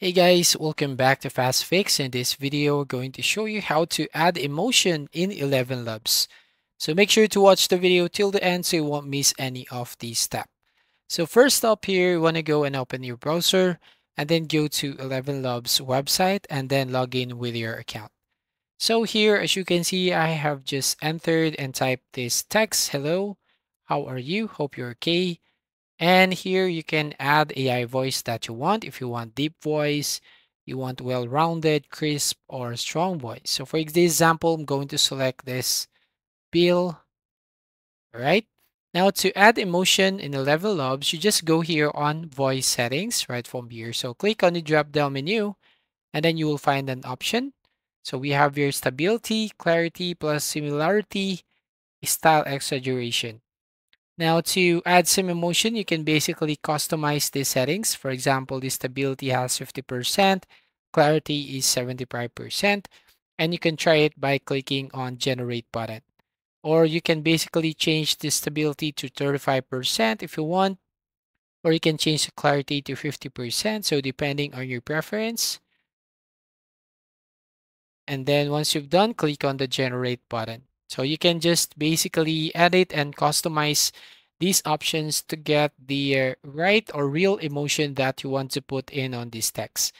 Hey guys, welcome back to Fast Fix. In this video, we're going to show you how to add emotion in Elevenlabs. So make sure to watch the video till the end so you won't miss any of these steps. So first up here, you want to go and open your browser and then go to Elevenlabs website and then log in with your account. So here, as you can see, I have just entered and typed this text. Hello, how are you? Hope you're okay. And here you can add AI voice that you want. If you want deep voice, you want well-rounded, crisp, or strong voice. So for this example, I'm going to select this Bill, right? Now to add emotion in the level lobs, you just go here on voice settings right from here. So click on the drop down menu and then you will find an option. So we have here stability, clarity plus similarity, style exaggeration. Now to add some emotion, you can basically customize the settings. For example, the stability has 50%, clarity is 75%, and you can try it by clicking on generate button. Or you can basically change the stability to 35% if you want, or you can change the clarity to 50%. So depending on your preference. And then once you've done, click on the generate button. So you can just basically edit and customize these options to get the right or real emotion that you want to put in on this text.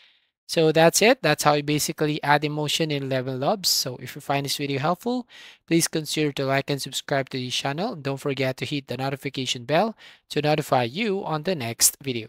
So that's it. That's how you basically add emotion in Elevenlabs. So if you find this video helpful, please consider to like and subscribe to this channel. Don't forget to hit the notification bell to notify you on the next video.